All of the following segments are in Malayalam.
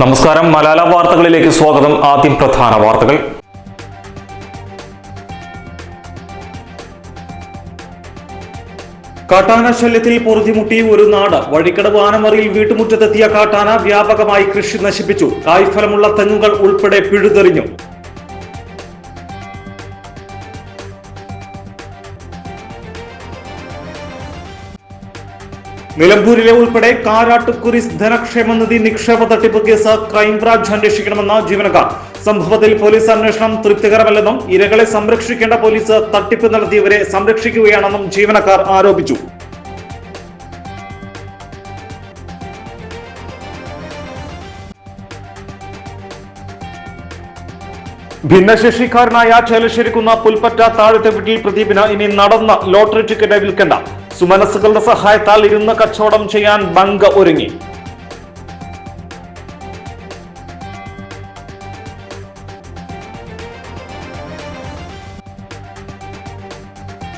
നമസ്കാരം. മലയാള വാർത്തകളിലേക്ക് സ്വാഗതം. ആദ്യം പ്രധാന വാർത്തകൾ. കാട്ടാന ശല്യത്തിൽ പൊറുതിമുട്ടി ഒരു നാട്. വഴിക്കടവ് ആനമറിയിൽ വീട്ടുമുറ്റത്തെത്തിയ കാട്ടാന വ്യാപകമായി കൃഷി നശിപ്പിച്ചു. കായ്ഫലമുള്ള തെങ്ങുകൾ ഉൾപ്പെടെ പിഴുതെറിഞ്ഞു. നിലമ്പൂരിലെ ഉൾപ്പെടെ കാരാട്ടുകുരിശ് ധനക്ഷേമ നിധി നിക്ഷേപ തട്ടിപ്പ് കേസ് ക്രൈംബ്രാഞ്ച് അന്വേഷിക്കണമെന്ന ജീവനക്കാർ. സംഭവത്തിൽ പോലീസ് അന്വേഷണം തൃപ്തികരമല്ലെന്നും ഇരകളെ സംരക്ഷിക്കേണ്ട പോലീസ് തട്ടിപ്പ് നടത്തിയവരെ സംരക്ഷിക്കുകയാണെന്നും ജീവനക്കാർ ആരോപിച്ചു. ഭിന്നശേഷിക്കാരനായ ചേലശ്ശേരിക്കുന്ന പുൽപ്പറ്റ താഴത്തെ വീട്ടിൽ പ്രദീപിന് ഇനി നടന്ന ലോട്ടറി ടിക്കറ്റ് വിൽക്കേണ്ട. സുമനസ്സുകളുടെ സഹായത്താൽ ഇരുന്ന് കച്ചവടം ചെയ്യാൻ ബംഗ ഒരുങ്ങി.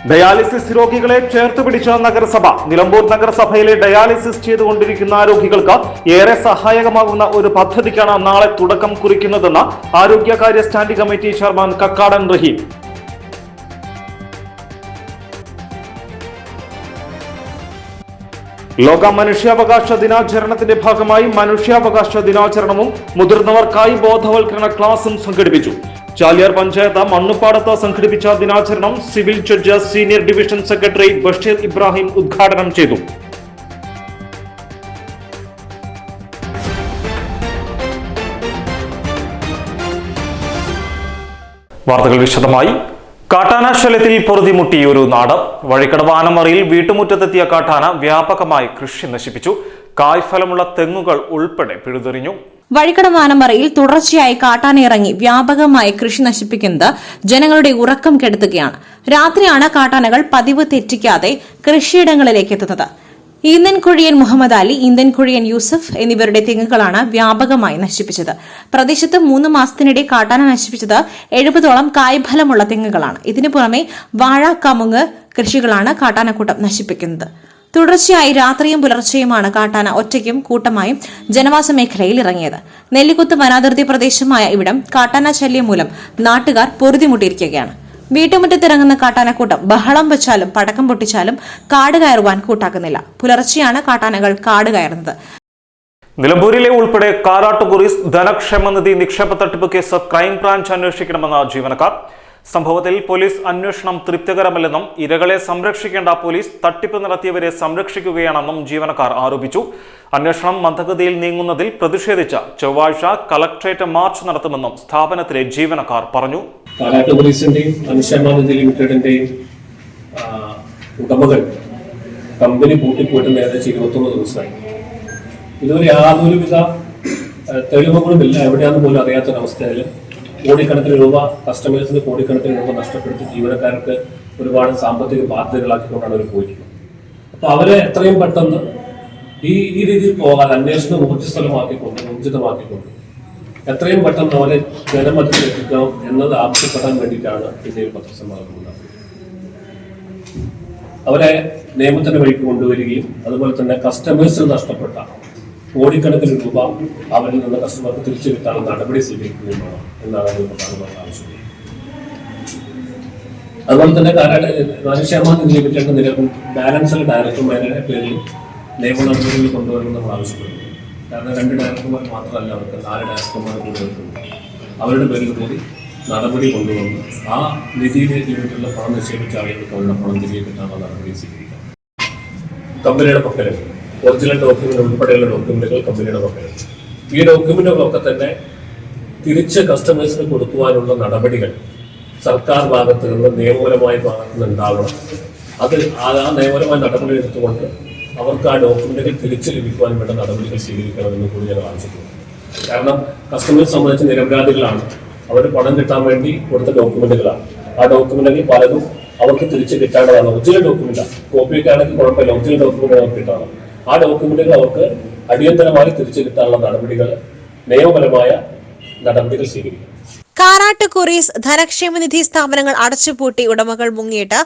ഡയാലിസിസ് രോഗികളെ ചേർത്ത് പിടിച്ച നഗരസഭ. നിലമ്പൂർ നഗരസഭയിലെ ഡയാലിസിസ് ചെയ്തുകൊണ്ടിരിക്കുന്ന രോഗികൾക്ക് ഏറെ സഹായകമാകുന്ന ഒരു പദ്ധതിക്കാണ് നാളെ തുടക്കം കുറിക്കുന്നതെന്ന് ആരോഗ്യകാര്യ സ്റ്റാൻഡിംഗ് കമ്മിറ്റി ചെയർമാൻ കക്കാടൻ റഹീം. ലോക മനുഷ്യാവകാശ ദിനാചരണത്തിന്റെ ഭാഗമായി മനുഷ്യാവകാശ ദിനാചരണവും മുതിർന്നവർക്കായി ബോധവൽക്കരണ ക്ലാസും സംഘടിപ്പിച്ചു. ചാലിയാർ പഞ്ചായത്ത് മണ്ണുപ്പാടത്ത് സംഘടിപ്പിച്ച ദിനാചരണം civil judge senior division secretary Basheer Ibrahim ഉദ്ഘാടനം ചെയ്തു. വാർത്തകൾ വിശദമായി. കാട്ടാന ശല്യത്തിൽ പൊറുതിമുട്ടി ഒരു നാട്. വഴിക്കടവ് ആനമറിയിൽ വീട്ടുമുറ്റത്തെത്തിയ കാട്ടാന വ്യാപകമായി കൃഷി നശിപ്പിച്ചു. കായ്ഫലമുള്ള തെങ്ങുകൾ ഉൾപ്പെടെ പിഴുതെറിഞ്ഞു. വഴിക്കടവ് ആനമറയിൽ തുടർച്ചയായി കാട്ടാന ഇറങ്ങി വ്യാപകമായി കൃഷി നശിപ്പിക്കുന്നത് ജനങ്ങളുടെ ഉറക്കം കെടുത്തുകയാണ്. രാത്രിയാണ് കാട്ടാനകൾ പതിവ് തെറ്റിക്കാതെ കൃഷിയിടങ്ങളിലേക്ക് എത്തുന്നത്. ഇന്ത്യൻ കുഴിയൻ മുഹമ്മദ് അലി, ഇന്ത്യൻ കുഴിയൻ യൂസഫ് എന്നിവരുടെ തെങ്ങുകളാണ് വ്യാപകമായി നശിപ്പിച്ചത്. പ്രദേശത്ത് 3 മാസത്തിനിടെ കാട്ടാന നശിപ്പിച്ചത് 70ഓളം കായ്ഫലമുള്ള തെങ്ങുകളാണ്. ഇതിനു പുറമെ വാഴ, കമുങ്ങ് കൃഷികളാണ് കാട്ടാനക്കൂട്ടം നശിപ്പിക്കുന്നത്. തുടർച്ചയായി രാത്രിയും പുലർച്ചെയുമാണ് കാട്ടാന ഒറ്റയ്ക്കും കൂട്ടമായും ജനവാസ മേഖലയിൽ ഇറങ്ങിയത്. നെല്ലിക്കുത്ത് വനാതിർത്തി പ്രദേശമായ ഇവിടം കാട്ടാന ശല്യം മൂലം നാട്ടുകാർ പൊറുതിമുട്ടിയിരിക്കുകയാണ്. വീട്ടുമുറ്റത്തിറങ്ങുന്ന കാട്ടാനക്കൂട്ടം ബഹളം വെച്ചാലും പടക്കം പൊട്ടിച്ചാലും കാട് കയറുവാൻ കൂട്ടാക്കുന്നില്ല. പുലർച്ചെയാണ് കാട്ടാനകൾ കാട് കയറുന്നത്. നിലമ്പൂരിലെ ഉൾപ്പെടെ കാരാട്ടുകുരിശ് ധനക്ഷേമ നിധി നിക്ഷേപ തട്ടിപ്പ് കേസ് ക്രൈംബ്രാഞ്ച് അന്വേഷിക്കണമെന്ന ജീവനക്കാർ. സംഭവത്തിൽ പോലീസ് അന്വേഷണം തൃപ്തികരമല്ലെന്നും ഇരകളെ സംരക്ഷിക്കേണ്ട പോലീസ് തട്ടിപ്പ് നടത്തിയവരെ സംരക്ഷിക്കുകയാണെന്നും ജീവനക്കാർ ആരോപിച്ചു. അന്വേഷണം മന്ദഗതിയിൽ നീങ്ങുന്നതിൽ പ്രതിഷേധിച്ച് ചൊവ്വാഴ്ച കളക്ട്രേറ്റ് മാർച്ച് നടത്തുമെന്നും സ്ഥാപനത്തിലെ ജീവനക്കാർ പറഞ്ഞു. കാരാട്ടുകുരിശിന്റെയും ധനക്ഷേമ നിധി ലിമിറ്റഡിന്റെയും ഉടമകൾ കമ്പനി പൂട്ടിപ്പോയിട്ട് ഏകദേശം 21 ദിവസമായി. ഇതുവരെ യാതൊരുവിധ തെളിവുകളുമില്ല. എവിടെയാണെന്ന് പോലും അറിയാത്തൊരവസ്ഥയിൽ കോടിക്കണക്കിന് രൂപ കസ്റ്റമേഴ്സിന് കോടിക്കണക്കിന് രൂപ നഷ്ടപ്പെടുത്തി ജീവനക്കാർക്ക് ഒരുപാട് സാമ്പത്തിക ബാധ്യതകളാക്കിക്കൊണ്ടാണ് അവർ പോയിരിക്കുന്നത്. അപ്പൊ അവരെ എത്രയും പെട്ടെന്ന് ഈ രീതിയിൽ പോകാൻ അന്വേഷണം ഊർജിതമാക്കിക്കൊണ്ട് എത്രയും പെട്ടെന്ന് അവരെ ജനമധ്യത്തിൽ എത്തിക്കണം എന്നത് ആവശ്യപ്പെടാൻ വേണ്ടിയിട്ടാണ് ഇന്ത്യയിൽ പത്രസമ്മേളനം ഉണ്ടാകുന്നത്. അവരെ നിയമത്തിന്റെ വഴിക്ക് കൊണ്ടുവരികയും അതുപോലെ തന്നെ കസ്റ്റമേഴ്സിന് നഷ്ടപ്പെട്ട കോടിക്കണക്കിന് രൂപ അവരിൽ നിന്ന് കസ്റ്റമർക്ക് തിരിച്ചു കിട്ടാനുള്ള നടപടി സ്വീകരിക്കുകയും വേണം എന്നാണ് അതിൽ പ്രധാനമായിട്ട് ആവശ്യപ്പെടുന്നത്. അതുപോലെ തന്നെ ധനക്ഷേമ നിധി ലിമിറ്റഡ് ബാലൻസിലെ ഡയറക്ടർമാരുടെ പേരിൽ നിയമ നടപടികൾ കൊണ്ടുവരണം നമ്മൾ ആവശ്യപ്പെടുന്നു. കാരണം 2 ഡയറക്ടർമാർ മാത്രമല്ല, അവർക്ക് 4 ഡയറക്ടർമാർ കൊണ്ടുവരുന്നുണ്ട്. അവരുടെ പേരിൽ കൂടി നടപടി കൊണ്ടുവന്ന് ആ നിധി ലിമിറ്റിലുള്ള പണം നിക്ഷേപിച്ച ആളുകൾക്ക് അവരുടെ പണം തിരികെ കിട്ടാനുള്ള നടപടി സ്വീകരിക്കാം. കമ്പനിയുടെ പക്കലുണ്ട് ഒറിജിനൽ ഡോക്യുമെന്റ് ഉൾപ്പെടെയുള്ള ഡോക്യുമെന്റുകൾ കമ്പനിയുടെ പക്കലുണ്ട്. ഈ ഡോക്യുമെന്റുകളൊക്കെ തന്നെ തിരിച്ച് കസ്റ്റമേഴ്സിന് കൊടുക്കുവാനുള്ള നടപടികൾ സർക്കാർ ഭാഗത്ത് നിന്ന് നിയമപരമായ ഭാഗത്ത് നിന്ന് ഉണ്ടാവണം. അത് ആ നിയമപരമായ നടപടി എടുത്തുകൊണ്ട് അവർക്ക് ആ ഡോക്യുമെന്റുകൾ തിരിച്ചു ലഭിക്കുവാൻ വേണ്ട നടപടികൾ സ്വീകരിക്കണമെന്ന് കൂടി ഞാൻ ആവശ്യപ്പെടുന്നു. കാരണം കസ്റ്റമേഴ്സ് സംബന്ധിച്ച് നിരപരാധികളാണ്. അവർ പണം കിട്ടാൻ വേണ്ടി കൊടുത്ത ഡോക്യുമെന്റുകളാണ്. ആ ഡോക്യുമെന്റുകൾ പലതും അവർക്ക് തിരിച്ചു കിട്ടേണ്ടതാണ്. ഒറിജിനൽ ഡോക്യുമെന്റാണ്. കോപ്പിയൊക്കെ ആണെങ്കിൽ കുഴപ്പമില്ല, ഒറിജിനൽ ഡോക്യുമെന്റ് അവർക്ക് കിട്ടണം. ആ ഡോക്യുമെന്റുകൾ അവർക്ക് അടിയന്തരമായി തിരിച്ചു കിട്ടാനുള്ള നടപടികൾ, നിയമപരമായ നടപടികൾ സ്വീകരിക്കും. കാരാട്ടുകുരിശ് ധനക്ഷേമനിധി സ്ഥാപനങ്ങൾ അടച്ചുപൂട്ടി ഉടമകൾ മുങ്ങിയിട്ട്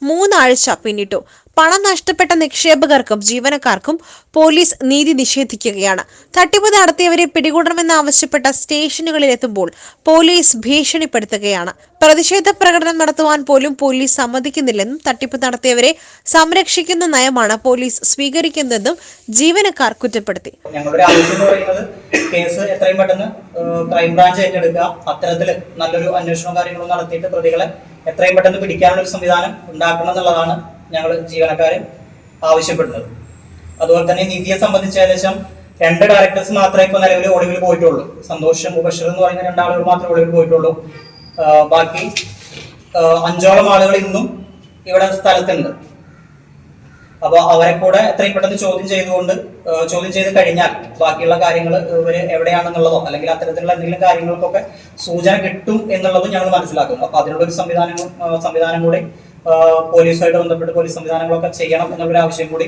3 ആഴ്ച പിന്നിട്ടു. പണം നഷ്ടപ്പെട്ട നിക്ഷേപകർക്കും ജീവനക്കാർക്കും പോലീസ് നീതി നിഷേധിക്കുകയാണ്. തട്ടിപ്പ് നടത്തിയവരെ പിടികൂടണമെന്നാവശ്യപ്പെട്ട സ്റ്റേഷനുകളിലെത്തുമ്പോൾ പോലീസ് ഭീഷണിപ്പെടുത്തുകയാണ്. പ്രതിഷേധ പ്രകടനം നടത്തുവാൻ പോലും പോലീസ് സമ്മതിക്കുന്നില്ലെന്നും തട്ടിപ്പ് നടത്തിയവരെ സംരക്ഷിക്കുന്ന നയമാണ് പോലീസ് സ്വീകരിക്കുന്നതെന്നും ജീവനക്കാർ കുറ്റപ്പെടുത്തി. ഞങ്ങളുടെ ആവശ്യം എന്ന് പറയുന്നത് കേസ് എത്രയും പെട്ടെന്ന് ക്രൈംബ്രാഞ്ച് ഏറ്റെടുക്കുക, അത്തരത്തിൽ നല്ലൊരു അന്വേഷണവും കാര്യങ്ങളും നടത്തിയിട്ട് പ്രതികളെ എത്രയും പെട്ടെന്ന് പിടിക്കാനുള്ള ഒരു സംവിധാനം ഉണ്ടാക്കണം എന്നുള്ളതാണ് ഞങ്ങൾ ജീവനക്കാർ ആവശ്യപ്പെടുന്നത്. അതുപോലെ തന്നെ നിധിയെ സംബന്ധിച്ച് ഏകദേശം 2 ഡയറക്ടേഴ്സ് മാത്രമേ ഇപ്പോൾ നിലവിൽ ഒളിവിൽ പോയിട്ടുള്ളൂ. സന്തോഷ്, മുബഷിർ എന്ന് പറയുന്ന 2 ആളുകൾ മാത്രമേ ഒളിവിൽ പോയിട്ടുള്ളൂ. ബാക്കി 5ഓളം ആളുകൾ ഇന്നും ഇവിടെ സ്ഥലത്തുണ്ട്. അപ്പോൾ അവരെ കൂടെ എത്രയും പെട്ടെന്ന് ചോദ്യം ചെയ്ത് കഴിഞ്ഞാൽ ബാക്കിയുള്ള കാര്യങ്ങൾ ഇവര് എവിടെയാണെന്നുള്ളതോ അല്ലെങ്കിൽ അത്തരത്തിലുള്ള എന്തെങ്കിലും കാര്യങ്ങൾക്കൊക്കെ സൂചന കിട്ടും എന്നുള്ളതും ഞങ്ങൾ മനസ്സിലാക്കുന്നു. അപ്പൊ അതിനുള്ള ഒരു സംവിധാനം കൂടി പോലീസുമായിട്ട് ബന്ധപ്പെട്ട് പോലീസ് സംവിധാനങ്ങളൊക്കെ ചെയ്യണം എന്നുള്ളൊരു ആവശ്യം കൂടി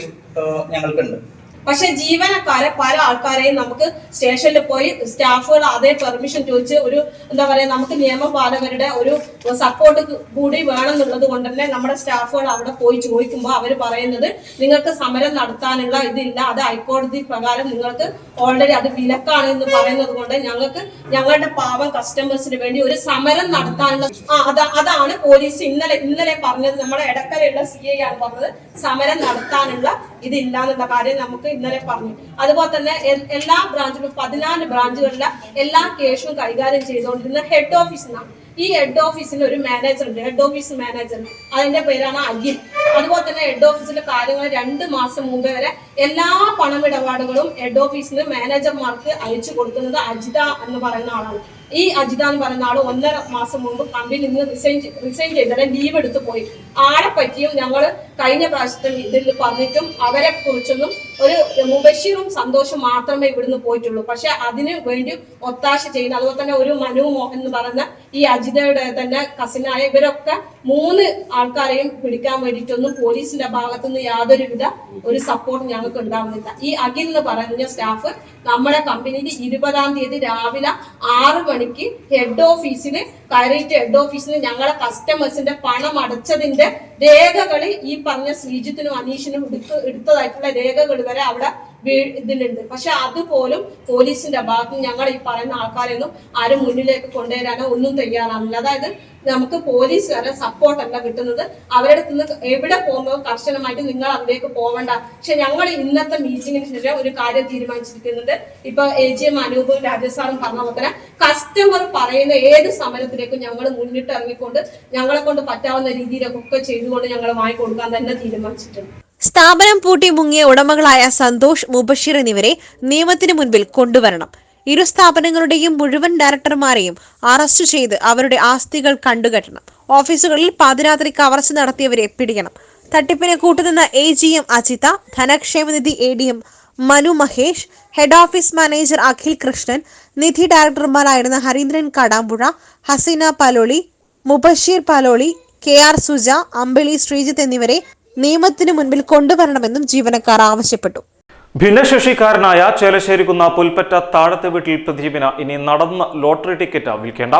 ഞങ്ങൾക്കുണ്ട്. പക്ഷെ ജീവനക്കാരെ പല ആൾക്കാരെയും നമുക്ക് സ്റ്റേഷനിൽ പോയി സ്റ്റാഫുകൾ അതേ പെർമിഷൻ ചോദിച്ച് ഒരു എന്താ പറയാ നമുക്ക് നിയമപാലകരുടെ ഒരു സപ്പോർട്ട് കൂടി വേണമെന്നുള്ളത് കൊണ്ട് തന്നെ നമ്മുടെ സ്റ്റാഫുകൾ അവിടെ പോയി ചോദിക്കുമ്പോൾ അവർ പറയുന്നത് നിങ്ങൾക്ക് സമരം നടത്താനുള്ള ഇതില്ല, അത് ഹൈക്കോടതി പ്രകാരം നിങ്ങൾക്ക് ഓൾറെഡി അത് വിലക്കാണ് എന്ന് പറയുന്നത് കൊണ്ട് ഞങ്ങൾക്ക് ഞങ്ങളുടെ പാവം കസ്റ്റമേഴ്സിന് വേണ്ടി ഒരു സമരം നടത്താനുള്ള അതാണ് പോലീസ് ഇന്നലെ പറഞ്ഞത്. നമ്മുടെ എടക്കരയുള്ള CI ആണ് പറഞ്ഞത് സമരം നടത്താനുള്ള ഇതില്ല എന്നുള്ള കാര്യം നമുക്ക് ഇന്നലെ പറഞ്ഞു. അതുപോലെ തന്നെ എല്ലാ ബ്രാഞ്ചിലും 14 ബ്രാഞ്ചുകളിലെ എല്ലാ കേസും കൈകാര്യം ചെയ്തുകൊണ്ടിരുന്ന ഹെഡ് ഓഫീസിനാണ്. ഈ ഹെഡ് ഓഫീസിന് ഒരു മാനേജർ ഉണ്ട്, ഹെഡ് ഓഫീസ് മാനേജർ, അതിന്റെ പേരാണ് അഖിൽ. അതുപോലെ തന്നെ ഹെഡ് ഓഫീസിലെ കാര്യങ്ങൾ 2 മാസം മുമ്പേ വരെ എല്ലാ പണമിടപാടുകളും ഹെഡ് ഓഫീസിന് മാനേജർമാർക്ക് അയച്ചു കൊടുക്കുന്നത് അജിത എന്ന് പറയുന്ന ആളാണ്. ഈ അജിത എന്ന് പറയുന്ന ആള് 1.5 മാസം മുമ്പ് കമ്പനിയിൽ നിന്ന് റിസൈൻ ചെയ്തിട്ട് ലീവ് എടുത്തു പോയി. ആളെ പറ്റിയും ഞങ്ങൾ കഴിഞ്ഞ പ്രാവശ്യത്തെ ഇതിൽ പറഞ്ഞിട്ടും അവരെ കുറിച്ചൊന്നും ഒരു മുബഷിറും സന്തോഷം മാത്രമേ ഇവിടുന്ന് പോയിട്ടുള്ളൂ. പക്ഷെ അതിന് വേണ്ടി ഒത്താശ ചെയ്യുന്ന അതുപോലെ തന്നെ ഒരു മനു മോഹൻ എന്ന് പറയുന്ന ഈ അജിതയുടെ തന്നെ കസിനായ ഇവരൊക്കെ 3 ആൾക്കാരെയും പിടിക്കാൻ വേണ്ടിയിട്ടൊന്നും പോലീസിന്റെ ഭാഗത്തുനിന്ന് യാതൊരുവിധ ഒരു സപ്പോർട്ട് ഞങ്ങൾക്ക് ഉണ്ടാവുന്നില്ല. ഈ അഖിൽ എന്ന് പറയുന്ന സ്റ്റാഫ് നമ്മുടെ കമ്പനിയിൽ 20-ാം തീയതി രാവിലെ 6 മണിക്ക് ഹെഡ് ഓഫീസിന് കയറിയിട്ട് ഹെഡ് ഓഫീസിന് ഞങ്ങളെ കസ്റ്റമേഴ്സിന്റെ പണം അടച്ചതിന്റെ രേഖകൾ ഈ പറഞ്ഞ ശ്രീജിത്തിനും അനീഷിനും എടുത്തതായിട്ടുള്ള രേഖകൾ വരെ അവിടെ ഇതിലുണ്ട്. പക്ഷെ അതുപോലും പോലീസിന്റെ ഭാഗത്ത് ഞങ്ങൾ ഈ പറയുന്ന ആൾക്കാരെയൊന്നും ആരും മുന്നിലേക്ക് കൊണ്ടുവരാനോ ഒന്നും തയ്യാറാണില്ല. അതായത് നമുക്ക് പോലീസുകാരെ സപ്പോർട്ടല്ല കിട്ടുന്നത്. അവരുടെ നിന്ന് എവിടെ പോകുമ്പോൾ കർശനമായിട്ട് നിങ്ങൾ അതിലേക്ക് പോകണ്ട. പക്ഷെ ഞങ്ങൾ ഇന്നത്തെ മീറ്റിംഗിന് ശേഷം ഒരു കാര്യം തീരുമാനിച്ചിരിക്കുന്നുണ്ട്. ഇപ്പൊ AGM അനൂപും രാജസാറും പറഞ്ഞ പോലെ തന്നെ കസ്റ്റമർ പറയുന്ന ഏത് സമരത്തിലേക്കും ഞങ്ങൾ മുന്നിട്ട് ഇറങ്ങിക്കൊണ്ട് ഞങ്ങളെ കൊണ്ട് പറ്റാവുന്ന രീതിയിലൊക്കെ ചെയ്തുകൊണ്ട് ഞങ്ങൾ വാങ്ങിക്കൊടുക്കാൻ തന്നെ തീരുമാനിച്ചിട്ടുണ്ട്. സ്ഥാപനം പൂട്ടി മുങ്ങിയ ഉടമകളായ സന്തോഷ്, മുബഷിർ എന്നിവരെ നിയമത്തിന് മുൻപിൽ കൊണ്ടുവരണം. ഇരു സ്ഥാപനങ്ങളുടെയും മുഴുവൻ ഡയറക്ടർമാരെയും അറസ്റ്റ് ചെയ്ത് അവരുടെ ആസ്തികൾ കണ്ടുകെട്ടണം. ഓഫീസുകളിൽ പാതിരാത്രി കവർച്ച നടത്തിയവരെ പിടിക്കണം. തട്ടിപ്പിന് കൂട്ടുനിന്ന AGM അജിത, ധനക്ഷേമനിധി ADM Manu Mahesh, head office manager Akhil Krishnan, നിധി ഡയറക്ടർമാരായിരുന്ന ഹരീന്ദ്രൻ കടാമ്പുഴ, ഹസീന പാലോളി, മുബഷീർ പാലോളി, KR സുജ, അമ്പിളി ശ്രീജിത്ത് എന്നിവരെ നിയമത്തിന് മുൻപിൽ കൊണ്ടുവരണമെന്നും ജീവനക്കാർ ആവശ്യപ്പെട്ടു. ഭിന്നശേഷിക്കാരനായ ചേലശ്ശേരിക്കുന്ന പുൽപ്പറ്റ താഴത്തെ വീട്ടിൽ പ്രദീപിന് ഇനി നടന്ന് ലോട്ടറി ടിക്കറ്റ് വിൽക്കേണ്ട.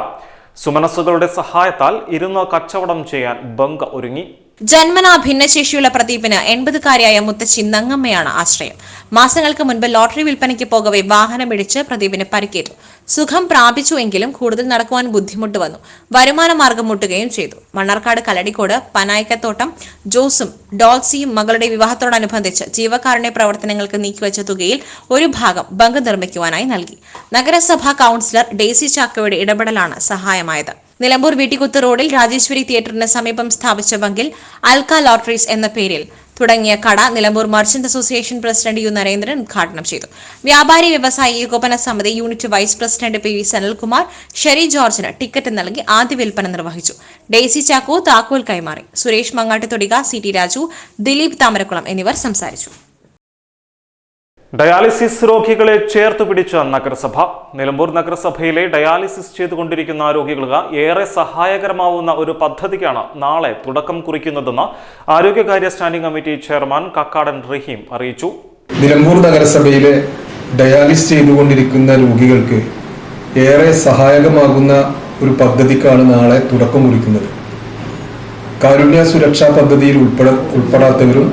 സുമനസ്സുകളുടെ സഹായത്താൽ ഇരുന്ന് കച്ചവടം ചെയ്യാൻ ബംഗ ഒരുങ്ങി. ജന്മനാ ഭിന്നശേഷിയുള്ള പ്രദീപിന് 80-കാരിയായ മുത്തച്ഛി നങ്ങമ്മയാണ് ആശ്രയം. മാസങ്ങൾക്ക് മുൻപ് ലോട്ടറി വിൽപ്പനയ്ക്ക് പോകവെ വാഹനമിടിച്ച് പ്രദീപിന് പരിക്കേറ്റു. സുഖം പ്രാപിച്ചുവെങ്കിലും കൂടുതൽ നടക്കുവാൻ ബുദ്ധിമുട്ട് വന്നു. വരുമാന മാർഗം മുട്ടുകയും ചെയ്തു. മണ്ണാർക്കാട് കലടിക്കോട് പനായിക്കത്തോട്ടം ജോസും ഡോൾസിയും മകളുടെ വിവാഹത്തോടനുബന്ധിച്ച് ജീവകാരുണ്യ പ്രവർത്തനങ്ങൾക്ക് നീക്കിവച്ച തുകയിൽ ഒരു ഭാഗം ബങ്ക് നിർമ്മിക്കുവാനായി നൽകി. നഗരസഭാ കൌൺസിലർ ഡെയ്സി ചാക്കോയുടെ ഇടപെടലാണ് സഹായമായത്. നിലമ്പൂർ വീട്ടിക്കുത്ത് റോഡിൽ രാജേശ്വരി തിയേറ്ററിന് സമീപം സ്ഥാപിച്ച ബങ്കിൽ അൽക്ക ലോട്ടറീസ് എന്ന പേരിൽ തുടങ്ങിയ കട Nilambur merchant association president U Narendran ഉദ്ഘാടനം ചെയ്തു. വ്യാപാരി വ്യവസായി ഏകോപന സമിതി unit vice president PV Sanalkumar Sherry ജോർജിന് ടിക്കറ്റ് നൽകി ആദ്യ വിൽപ്പന നിർവഹിച്ചു. ഡെയ്സി ചാക്കോ താക്കോൽ കൈമാറി. സുരേഷ് മങ്ങാട്ടുതൊടിക, CT രാജു, ദിലീപ് താമരക്കുളം എന്നിവർ സംസാരിച്ചു. ഡയാലിസിസ് രോഗികളെ ചേർത്തു പിടിച്ച നഗരസഭ. നിലമ്പൂർ നഗരസഭയിലെ ഡയാലിസിസ് ചെയ്തുകൊണ്ടിരിക്കുന്ന രോഗികൾക്ക് ഏറെ സഹായകരമാവുന്ന ഒരു പദ്ധതിക്കാണ് നാളെ തുടക്കം കുറിക്കുന്നതെന്ന് ആരോഗ്യകാര്യ സ്റ്റാൻഡിംഗ് കമ്മിറ്റി ചെയർമാൻ കക്കാടൻ റഹീം അറിയിച്ചു. നിലമ്പൂർ നഗരസഭയിലെ ഡയാലിസിസ് ചെയ്തുകൊണ്ടിരിക്കുന്ന രോഗികൾക്ക് ഏറെ സഹായകമാകുന്ന ഒരു പദ്ധതിക്കാണ് നാളെ തുടക്കം കുറിക്കുന്നത്. കാരുണ്യ സുരക്ഷാ പദ്ധതിയിൽ ഉൾപ്പെടാത്തവരും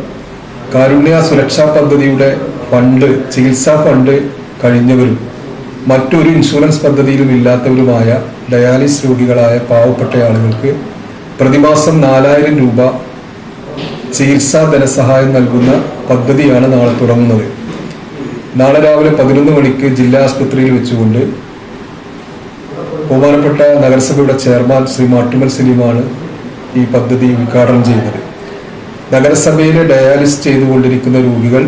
കാരുണ്യ സുരക്ഷാ പദ്ധതിയുടെ ചികിത്സാ ഫണ്ട് കഴിഞ്ഞവരും മറ്റൊരു ഇൻഷുറൻസ് പദ്ധതിയിലും ഇല്ലാത്തവരുമായ ഡയാലിസിസ് രോഗികളായ പാവപ്പെട്ട ആളുകൾക്ക് പ്രതിമാസം 4000 രൂപ ചികിത്സാ ധനസഹായം നൽകുന്ന പദ്ധതിയാണ് നാളെ തുടങ്ങുന്നത്. നാളെ രാവിലെ 11 മണിക്ക് ജില്ലാ ആശുപത്രിയിൽ വെച്ചുകൊണ്ട് ബഹുമാനപ്പെട്ട നഗരസഭയുടെ ചെയർമാൻ ശ്രീ മാട്ടുമൽ സലീമാണ് ഈ പദ്ധതി ഉദ്ഘാടനം ചെയ്യുന്നത്. നഗരസഭയിലെ ഡയാലിസിസ് ചെയ്തുകൊണ്ടിരിക്കുന്ന രോഗികൾ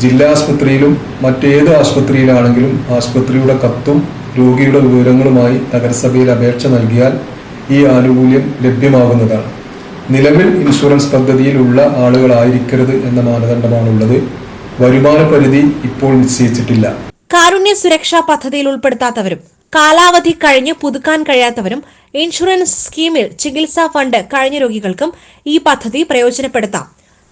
ജില്ലാ ആശുപത്രിയിലും മറ്റേത് ആശുപത്രിയിലാണെങ്കിലും ആശുപത്രിയുടെ കത്തും രോഗിയുടെ വിവരങ്ങളുമായി നഗരസഭയിൽ അപേക്ഷ നൽകിയാൽ ഈ ആനുകൂല്യം ലഭ്യമാകുന്നതാണ്. നിലവിൽ ഇൻഷുറൻസ് പദ്ധതിയിലുള്ള ആളുകളായിരിക്കരുത് എന്ന മാനദണ്ഡമാണുള്ളത്. വരുമാന പരിധി ഇപ്പോൾ നിശ്ചയിച്ചിട്ടില്ല. കാരുണ്യ സുരക്ഷാ പദ്ധതിയിൽ ഉൾപ്പെടുത്താത്തവരും കാലാവധി കഴിഞ്ഞ് പുതുക്കാൻ കഴിയാത്തവരും ഇൻഷുറൻസ് സ്കീമിൽ ചികിത്സാ ഫണ്ട് കഴിഞ്ഞ രോഗികൾക്കും ഈ പദ്ധതി പ്രയോജനപ്പെടുത്താം.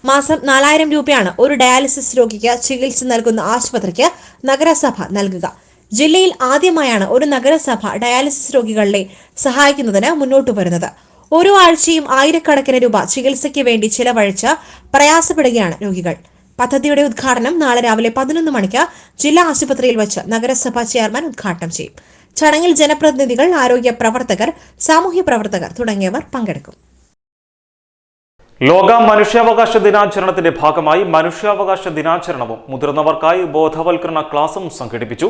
മാസം 4000 രൂപയാണ് ഒരു ഡയാലിസിസ് രോഗിക്ക് ചികിത്സ നൽകുന്ന ആശുപത്രിക്ക് നഗരസഭ നൽകുക. ജില്ലയിൽ ആദ്യമായാണ് ഒരു നഗരസഭ ഡയാലിസിസ് രോഗികളെ സഹായിക്കുന്നതിന് മുന്നോട്ടു വരുന്നത്. ഓരോ ആഴ്ചയും ആയിരക്കണക്കിന് രൂപ ചികിത്സയ്ക്ക് വേണ്ടി ചിലവഴിച്ച് പ്രയാസപ്പെടുകയാണ് രോഗികൾ. പദ്ധതിയുടെ ഉദ്ഘാടനം നാളെ രാവിലെ 11 മണിക്ക് ജില്ലാ ആശുപത്രിയിൽ വെച്ച് നഗരസഭാ ചെയർമാൻ ഉദ്ഘാടനം ചെയ്യും. ചടങ്ങിൽ ജനപ്രതിനിധികൾ, ആരോഗ്യ പ്രവർത്തകർ, സാമൂഹ്യ പ്രവർത്തകർ തുടങ്ങിയവർ പങ്കെടുക്കും. ലോക മനുഷ്യാവകാശ ദിനാചരണത്തിന്റെ ഭാഗമായി മനുഷ്യാവകാശ ദിനാചരണവും മുതിർന്നവർക്കായി ബോധവൽക്കരണ ക്ലാസും സംഘടിപ്പിച്ചു.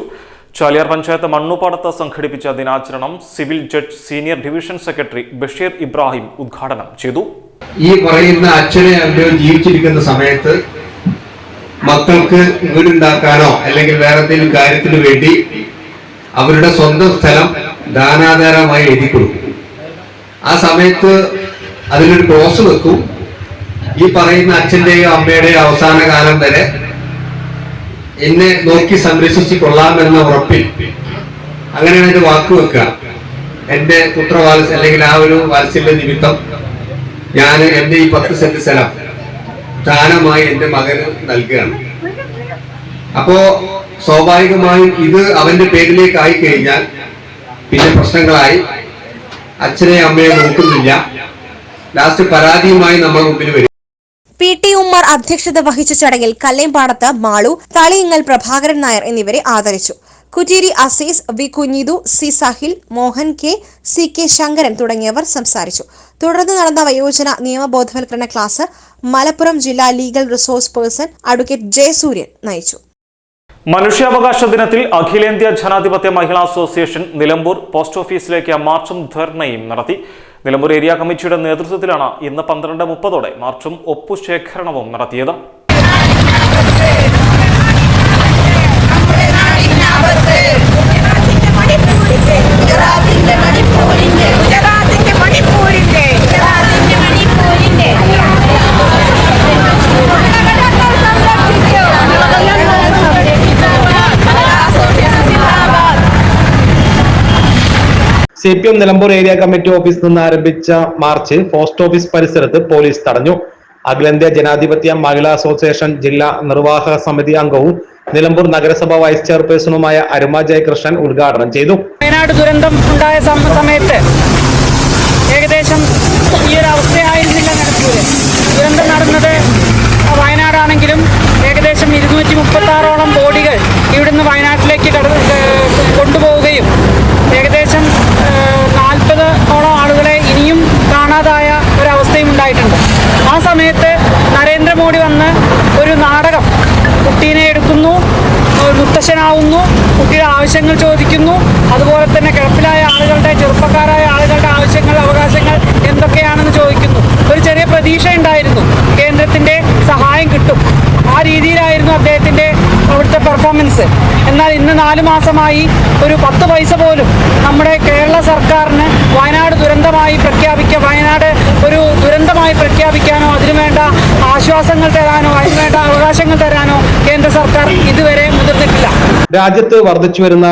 ചാലിയാർ പഞ്ചായത്ത് മണ്ണുപാടത്ത് സംഘടിപ്പിച്ച ദിനാചരണം civil judge senior division secretary Basheer Ibrahim ഉദ്ഘാടനം ചെയ്തു. ഈ പറയുന്ന അച്ഛനെ അമ്മയോ ജീവിച്ചിരിക്കുന്ന സമയത്ത് മക്കൾക്ക് വീടുണ്ടാക്കാനോ അല്ലെങ്കിൽ വേറെ എന്തെങ്കിലും കാര്യത്തിന് വേണ്ടി അവരുടെ സ്വന്തം സ്ഥലം ദാനാധാരമായി എഴുതി കൊടുക്കും. ആ സമയത്ത് അതിലൊരു ക്ലോസ് വെക്കും. ഈ പറയുന്ന അച്ഛന്റെയോ അമ്മയുടെയോ അവസാന കാലം വരെ എന്നെ നോക്കി സംരക്ഷിച്ച് കൊള്ളാമെന്ന ഉറപ്പിൽ അങ്ങനെയാണ് ഒരു വാക്ക് വെക്കുക. എന്റെ പുത്രവാത്സല്യം അല്ലെങ്കിൽ ആ ഒരു വാത്സല്യ നിമിത്തം ഞാൻ എന്റെ ഈ 10 സെന്റ് സ്ഥലം ദാനമായി എന്റെ മകന് നൽകുകയാണ്. അപ്പോ സ്വാഭാവികമായും ഇത് അവന്റെ പേരിലേക്ക് ആയി കഴിഞ്ഞാൽ പിന്നെ പ്രശ്നങ്ങളായി അച്ഛനെ അമ്മയെ നോക്കുന്നില്ല. ലാസ്റ്റ് പരാതിയുമായി നമ്മൾ മുമ്പിൽ വരും. PT ഉമ്മർ അധ്യക്ഷത വഹിച്ച ചടങ്ങിൽ കല്ലേമ്പാടത്ത് മാളു, തളിയിങ്ങൽ പ്രഭാകരൻ നായർ എന്നിവരെ ആദരിച്ചു. Kutteri Azeez, V Kunhithu, C Sahil, Mohan K, CK Sankaran തുടങ്ങിയവർ സംസാരിച്ചു. തുടർന്ന് നടന്ന വയോജന നിയമബോധവൽക്കരണ ക്ലാസ് മലപ്പുറം ജില്ലാ legal resource person advocate Jayasuryan നയിച്ചു. മനുഷ്യാവകാശ ദിനത്തിൽ അഖിലേന്ത്യാ ജനാധിപത്യ മഹിളാ അസോസിയേഷൻ നിലമ്പൂർ പോസ്റ്റ് ഓഫീസിലേക്ക് മാർച്ചും ധർണയും നടത്തി. നിലമ്പൂർ ഏരിയ കമ്മിറ്റിയുടെ നേതൃത്വത്തിലാണ് ഇന്ന് 12:30 മാർച്ചും ഒപ്പുശേഖരണവും നടത്തിയത്. CPM നിലമ്പൂർ ഏരിയ കമ്മിറ്റി ഓഫീസിൽ നിന്ന് ആരംഭിച്ച മാർച്ച് പോസ്റ്റ് ഓഫീസ് പരിസരത്ത് പോലീസ് തടഞ്ഞു. അഖിലേന്ത്യാ ജനാധിപത്യ മഹിളാ അസോസിയേഷൻ ജില്ലാ നിർവാഹക സമിതി അംഗവും നിലമ്പൂർ നഗരസഭ വൈസ് ചെയർപേഴ്സണുമായ അരുമ ജയകൃഷ്ണൻ ഉദ്ഘാടനം ചെയ്തു. വയനാട് ദുരന്തം ഉണ്ടായ സമയത്ത് ഏകദേശം ഈ ഒരു അവസ്ഥയായിരുന്നില്ല നിലമ്പൂര്. ദുരന്തം നടന്നത് വയനാടാണെങ്കിലും ഏകദേശം 236ഓളം ബോഡികൾ ഇവിടുന്ന് വയനാട്ടിലേക്ക് കൊണ്ടുപോവുകയും ഏകദേശം 40ഓളം ആളുകളെ ഇനിയും കാണാതായ ഒരവസ്ഥയും ഉണ്ടായിട്ടുണ്ട്. ആ സമയത്ത് നരേന്ദ്രമോദി വന്ന് ഒരു നാടകം, കുട്ടീനെ എടുക്കുന്നു, മുത്തശ്ശനാവുന്നു, കുട്ടിയുടെ ആവശ്യങ്ങൾ ചോദിക്കുന്നു, അതുപോലെ തന്നെ കിടപ്പിലായ ആളുകളുടെ, ചെറുപ്പക്കാരായ ആളുകളുടെ ആവശ്യങ്ങൾ, അവകാശങ്ങൾ എന്തൊക്കെയാണെന്ന് ചോദിക്കുന്നു. ഒരു ചെറിയ പ്രതീക്ഷ ഉണ്ടായിരുന്നു, കേന്ദ്രത്തിന്റെ സഹായം കിട്ടും. ആ രീതിയിലായിരുന്നു അദ്ദേഹത്തിന്റെ അവിടുത്തെ പെർഫോമൻസ്. എന്നാൽ ഇന്ന് 4 മാസമായി ഒരു 10 പൈസ പോലും നമ്മുടെ കേരള സർക്കാരിന് വയനാട് ദുരന്തമായി വയനാട് ഒരു ദുരന്തമായി പ്രഖ്യാപിക്കാനോ അതിനുവേണ്ട ആശ്വാസങ്ങൾ തരാനോ അതിനുവേണ്ട അവകാശങ്ങൾ തരാനോ കേന്ദ്ര സർക്കാർ ഇതുവരെ മുതിർന്നിട്ടില്ല. രാജ്യത്ത് വർദ്ധിച്ചു വരുന്ന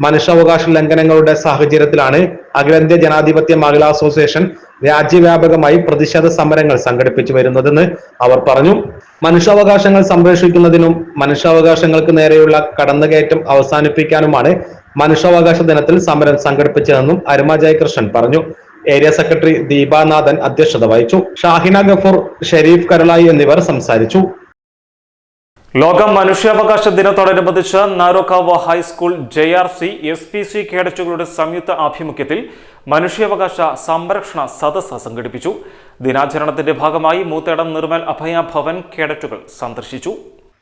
മനുഷ്യാവകാശ ലംഘനങ്ങളുടെ സാഹചര്യത്തിലാണ് അഖിലേന്ത്യാ ജനാധിപത്യ മഹിളാ അസോസിയേഷൻ രാജ്യവ്യാപകമായി പ്രതിഷേധ സമരങ്ങൾ സംഘടിപ്പിച്ചു വരുന്നതെന്ന് അവർ പറഞ്ഞു. മനുഷ്യാവകാശങ്ങൾ സംരക്ഷിക്കുന്നതിനും മനുഷ്യാവകാശങ്ങൾക്ക് നേരെയുള്ള കടന്നുകയറ്റം അവസാനിപ്പിക്കാനുമാണ് മനുഷ്യാവകാശ ദിനത്തിൽ സമരം സംഘടിപ്പിച്ചതെന്നും അരുമ ജയകൃഷ്ണൻ പറഞ്ഞു. ഏരിയ സെക്രട്ടറി ദീപാനാഥൻ അധ്യക്ഷത വഹിച്ചു. ഷാഹിന ഗഫൂർ, ഷെരീഫ് കരളായി എന്നിവർ സംസാരിച്ചു. ലോക മനുഷ്യാവകാശ ദിനത്തോടനുബന്ധിച്ച് നാരോക്കാവ് ഹൈസ്കൂൾ JRC SPC കേഡറ്റുകളുടെ സംയുക്ത ആഭിമുഖ്യത്തിൽ മനുഷ്യാവകാശ സംരക്ഷണ സദസ്സ് സംഘടിപ്പിച്ചു. ദിനാചരണത്തിന്റെ ഭാഗമായി മൂത്തേടം നിർമ്മൽ അഭയ ഭവൻ കേഡറ്റുകൾ സന്ദർശിച്ചു.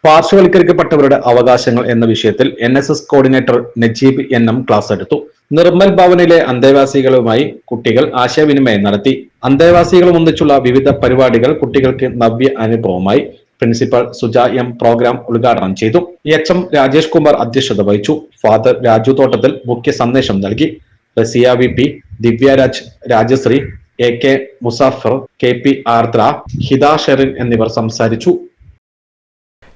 പാർശ്വവൽക്കരിക്കപ്പെട്ടവരുടെ അവകാശങ്ങൾ എന്ന വിഷയത്തിൽ NSS coordinator Najeeb NM class എടുത്തു. നിർമ്മൽ ഭവനിലെ അന്തേവാസികളുമായി കുട്ടികൾ ആശയവിനിമയം നടത്തി. അന്തേവാസികളും ഒന്നിച്ചുള്ള വിവിധ പരിപാടികൾ കുട്ടികൾക്ക് നവ്യ അനുഭവമായി. പ്രിൻസിപ്പൽ സുജ M പ്രോഗ്രാം ഉദ്ഘാടനം ചെയ്തു. HM രാജേഷ് കുമാർ അധ്യക്ഷത വഹിച്ചു. ഫാദർ രാജു തോട്ടത്തിൽ മുഖ്യ സന്ദേശം നൽകി. Raziya VP, Divyaraj, Rajashree, AK Muzaffar, KP ആർദ്ര, ഹിത ഷെറിൻ എന്നിവർ സംസാരിച്ചു.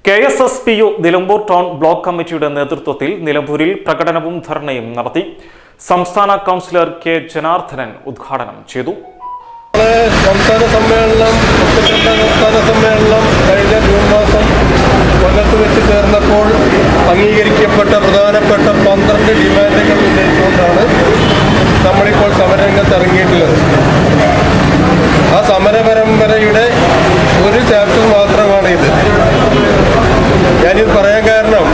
KSSPU നിലമ്പൂർ ടൗൺ ബ്ലോക്ക് കമ്മിറ്റിയുടെ നേതൃത്വത്തിൽ നിലമ്പൂരിൽ പ്രകടനവും ധർണയും നടത്തി. സംസ്ഥാന കൗൺസിലർ K ജനാർദ്ദനൻ ഉദ്ഘാടനം ചെയ്തു. സംസ്ഥാന സമ്മേളനം കഴിഞ്ഞ ജൂൺ മാസം കൊല്ലത്ത് വെച്ച് ചേർന്നപ്പോൾ അംഗീകരിക്കപ്പെട്ട പ്രധാനപ്പെട്ട 12 ഡിമാൻഡുകൾ ഉന്നയിച്ചുകൊണ്ടാണ് നമ്മളിപ്പോൾ സമരരംഗത്ത് ഇറങ്ങിയിട്ടുള്ളത്. ആ സമര പരമ്പരയുടെ ഒരു ചാപ്റ്റർ മാത്രമാണ് ഇത്. ഞാനിത് പറയാൻ കാരണം,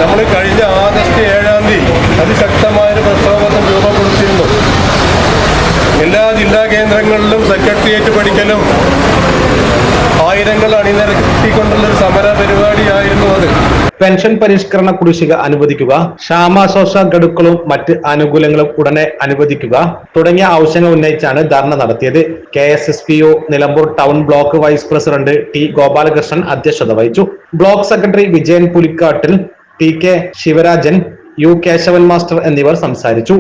നമ്മൾ കഴിഞ്ഞ ആഗസ്റ്റ് 7-ാം തീയതി അതിശക്തമായൊരു പ്രക്ഷോഭത്തിന് രൂപം കൊടുത്തിരുന്നു. എല്ലാ ജില്ലാ കേന്ദ്രങ്ങളിലും സെക്രട്ടേറിയറ്റ് പഠിക്കലും ആയിരങ്ങൾ അണിനിരത്തിക്കൊണ്ടുള്ളൊരു സമര പരിപാടിയായിരുന്നു അത്. പെൻഷൻ പരിഷ്കരണ കുടിശ്ശിക അനുവദിക്കുക, ക്ഷാമാശ്വാസ ഗഡുക്കളും മറ്റ് ആനുകൂല്യങ്ങളും ഉടനെ അനുവദിക്കുക തുടങ്ങിയ ആവശ്യങ്ങൾ ഉന്നയിച്ചാണ് ധർണ നടത്തിയത്. KSSPU Nilambur town block vice president T Gopalakrishnan അധ്യക്ഷത വഹിച്ചു. Block secretary Vijayan Pulikkattil, TK Sivarajan, U Kesavan master എന്നിവർ സംസാരിച്ചു.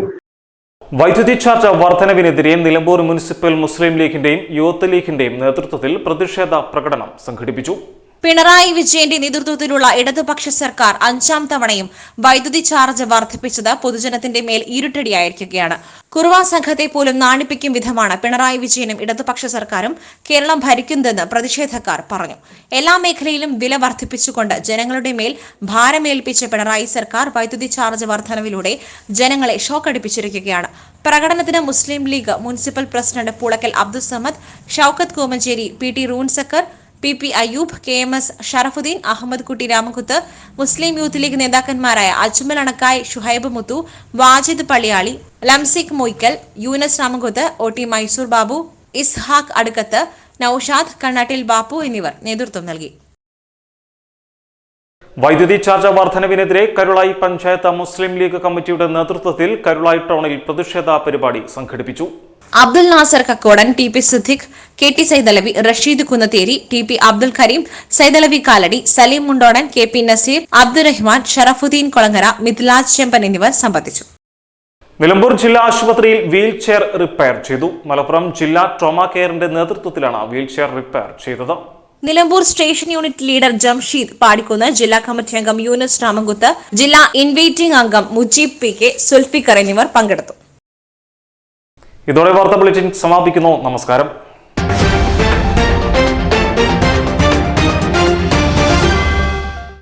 വൈദ്യുതി ചാർജ് വർധനവിനെതിരെ നിലമ്പൂർ മുനിസിപ്പൽ മുസ്ലിം ലീഗിന്റെയും യൂത്ത് ലീഗിന്റെയും നേതൃത്വത്തിൽ പ്രതിഷേധ പ്രകടനം സംഘടിപ്പിച്ചു. പിണറായി വിജയന്റെ നേതൃത്വത്തിലുള്ള ഇടതുപക്ഷ സർക്കാർ 5ാം തവണയും വൈദ്യുതി ചാർജ് വർദ്ധിപ്പിച്ചത് പൊതുജനത്തിന്റെ മേൽ ഇരുട്ടടിയായിരിക്കുകയാണ്. കുറുവ സംഘത്തെ പോലും നാണിപ്പിക്കും വിധമാണ് പിണറായി വിജയനും ഇടതുപക്ഷ സർക്കാരും കേരളം ഭരിക്കുന്നതെന്ന് പ്രതിഷേധക്കാർ പറഞ്ഞു. എല്ലാ മേഖലയിലും വില വർദ്ധിപ്പിച്ചുകൊണ്ട് ജനങ്ങളുടെ മേൽ ഭാരമേൽപ്പിച്ച പിണറായി സർക്കാർ വൈദ്യുതി ചാർജ് വർധനവിലൂടെ ജനങ്ങളെ ഷോക്കടിപ്പിച്ചിരിക്കുകയാണ്. പ്രകടനത്തിന് Muslim League municipal president Poolakkal Abdul Samad, Shoukath Komancheri, PT റൂൺസക്കർ, PP Ayyub, KMS Sharafuddin, Ahammed Kutty Ramakuth, Muslim youth League നേതാക്കന്മാരായ അജ്മൽ അണക്കായ്, ഷുഹൈബ് മുത്തു, വാജിദ് പള്ളിയാളി, ലംസിക് മൊയ്ക്കൽ, യൂനസ് രാമകുത്ത്, OT മൈസൂർ ബാബു, ഇസ്ഹാഖ് അടുക്കത്ത്, നൌഷാദ് കണ്ണാട്ടിൽ ബാപ്പു എന്നിവർ നേതൃത്വം നൽകി. വൈദ്യുതി ചാർജ് വർധനവിനെതിരെ കരുളായി പഞ്ചായത്ത് മുസ്ലിം ലീഗ് കമ്മിറ്റിയുടെ നേതൃത്വത്തിൽ കരുളായി ടൗണിൽ പ്രതിഷേധ പരിപാടി സംഘടിപ്പിച്ചു. Abdul Nasar Kakkodan, TP Siddique, KT Saidalavi, Rasheed Kunnatheri, TP Abdul Kareem, Saidalavi Kalady, Saleem Mundodan, KP Naseer, Abdurahman, Sharafuddin Kolangara, Mithilaj ചെമ്പൻ എന്നിവർ സംബന്ധിച്ചു. നിലമ്പൂർ ജില്ലാ ആശുപത്രിയിൽ വീൽ ചെയർ റിപ്പയർ ചെയ്തു. മലപ്പുറം ജില്ലാ ട്രോമ കെയറിന്റെ നേതൃത്വത്തിലാണ് വീൽ ചെയർ റിപ്പയർ ചെയ്തത്. Nilambur station unit leader Jamsheed Padikkunnu, ജില്ലാ കമ്മിറ്റി അംഗം യൂനസ് രാമൻകുത്ത്, ജില്ലാ ഇൻവൈറ്റിംഗ് അംഗം മുജീബ് PK, സുൽഫിക്കർ എന്നിവർ പങ്കെടുത്തു. ഇതോടെ വാർത്താ ബുള്ളറ്റിൻ സമാപിക്കുന്നു. നമസ്കാരം.